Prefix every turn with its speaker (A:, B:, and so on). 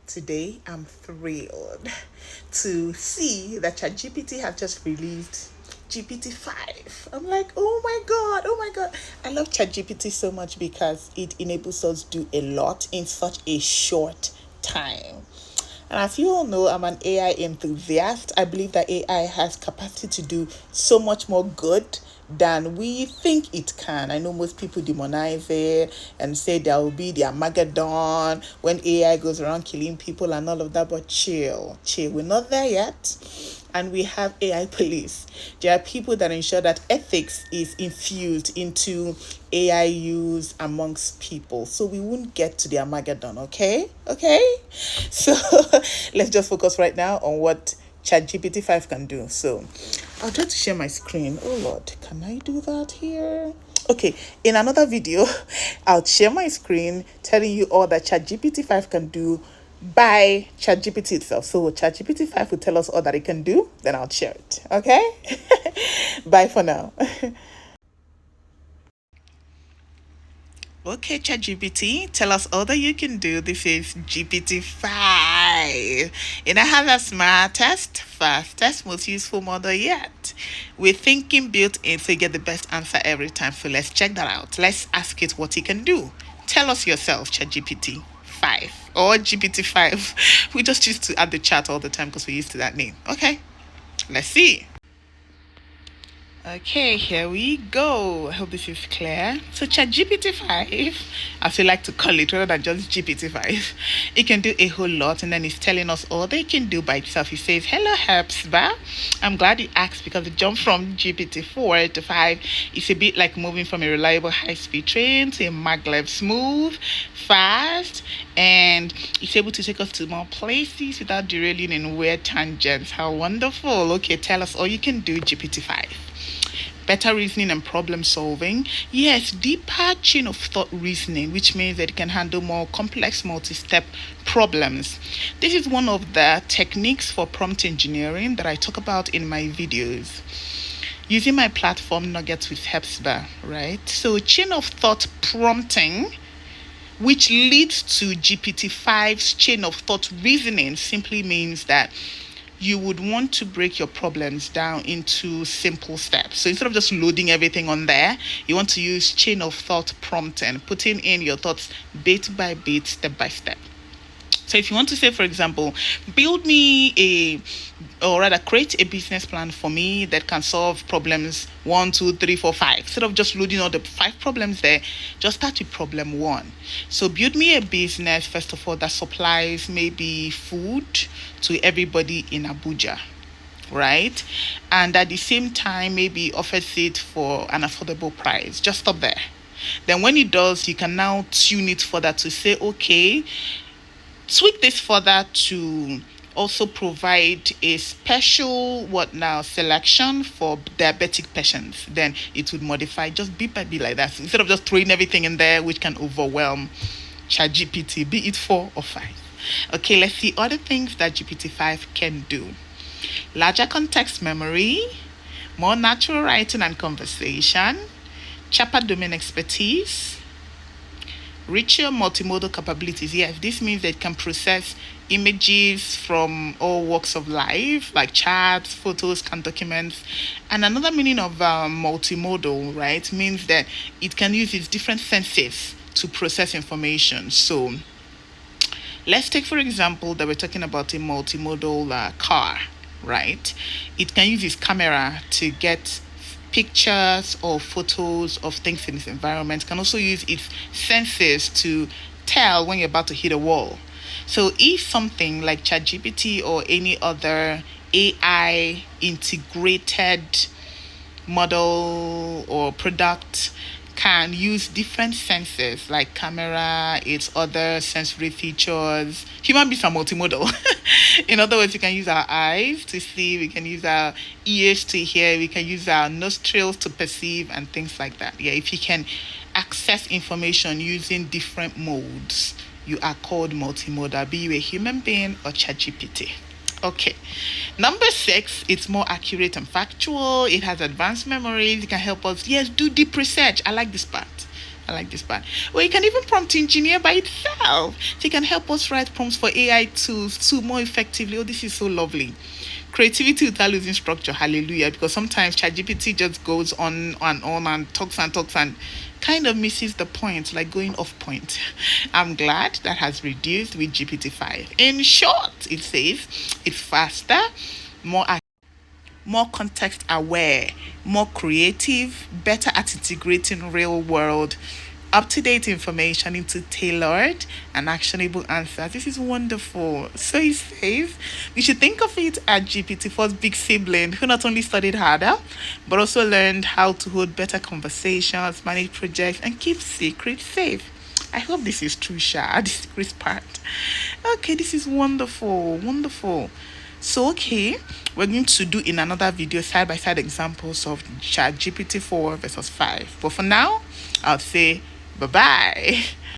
A: Today, I'm thrilled to see that ChatGPT has just released GPT-5. I'm like, oh my god. I love ChatGPT so much because it enables us to do a lot in such a short time. And as you all know, I'm an AI enthusiast. I believe that AI has capacity to do so much more good than we think it can. I know most people demonize it and say there will be the Armageddon when AI goes around killing people and all of that, but chill. We're not there yet. And we have AI police. There are people that ensure that ethics is infused into AI use amongst people. So we won't get to the Armageddon, okay? Okay? So let's just focus right now on what ChatGPT 5 can do. So I'll try to share my screen. Oh Lord, can I do that here? Okay, in another video, I'll share my screen telling you all that ChatGPT 5 can do by ChatGPT itself. So ChatGPT 5 will tell us all that it can do, then I'll share it. Okay? Bye for now. Okay, ChatGPT, tell us all that you can do. This is GPT-5. And I have the smartest, fastest, most useful model yet. With thinking built in so you get the best answer every time. So let's check that out. Let's ask it what it can do. Tell us yourself, ChatGPT-5 or GPT-5. We just used to add the chat all the time because we're used to that name. Okay, let's see. Okay, here we go. I hope this is clear. So ChatGPT-5, as we like to call it, rather than just GPT-5, it can do a whole lot, and then it's telling us all they can do by itself. It says, hello, Herbsba. I'm glad you asked because the jump from GPT-4 to 5 is a bit like moving from a reliable high-speed train to a maglev smooth, fast, and it's able to take us to more places without derailing in weird tangents. How wonderful. Okay, tell us all you can do, GPT-5. Better reasoning and problem solving. Yes, deeper chain of thought reasoning, which means that it can handle more complex multi-step problems. This is one of the techniques for prompt engineering that I talk about in my videos using my platform Nuggets with Hepsba, right? So chain of thought prompting, which leads to GPT-5's chain of thought reasoning, simply means that you would want to break your problems down into simple steps. So instead of just loading everything on there, you want to use chain of thought prompting, putting in your thoughts bit by bit, step by step. So if you want to say, for example, build me or rather create a business plan for me that can solve problems 1, 2, 3, 4, 5. Instead of just loading all the 5 problems there, just start with problem 1. So build me a business, first of all, that supplies maybe food to everybody in Abuja, right? And at the same time, maybe offers it for an affordable price. Just stop there. Then when it does, you can now tune it further to say, okay, tweak this further to also provide a special selection for diabetic patients. Then it would modify just bit by bit like that. So instead of just throwing everything in there, which can overwhelm ChatGPT, be it 4 or 5. Okay, let's see other things that GPT-5 can do. Larger context memory, more natural writing and conversation, sharper domain expertise, richer multimodal capabilities. Yes, this means that it can process images from all walks of life, like charts, photos, and documents. And another meaning of multimodal, right, means that it can use its different senses to process information. So let's take, for example, that we're talking about a multimodal car, right? It can use its camera to get pictures or photos of things in its environment. Can also use its senses to tell when you're about to hit a wall. So if something like ChatGPT or any other AI integrated model or product can use different senses like camera, its other sensory features. Human beings are multimodal. In other words, we can use our eyes to see, we can use our ears to hear, we can use our nostrils to perceive, and things like that. Yeah, if you can access information using different modes, you are called multimodal, be you a human being or ChatGPT. Okay. Number 6, it's more accurate and factual. It has advanced memories. It can help us, yes, do deep research. I like this part. I like this part. Well, you can even prompt engineer by itself. So you can help us write prompts for AI tools to more effectively. Oh, this is so lovely. Creativity without losing structure. Hallelujah. Because sometimes ChatGPT just goes on and talks and kind of misses the point, like going off point. I'm glad that has reduced with GPT-5. In short, it says it's faster, more more context aware, more creative, better at integrating real world, up to date information into tailored and actionable answers. This is wonderful. So he says we should think of it as GPT-4's big sibling who not only studied harder but also learned how to hold better conversations, manage projects, and keep secrets safe. I hope this is true, Sha. This secret part. Okay, this is wonderful. Wonderful. So, okay, we're going to do in another video side by side examples of Chat GPT 4 versus 5. But for now, I'll say bye bye.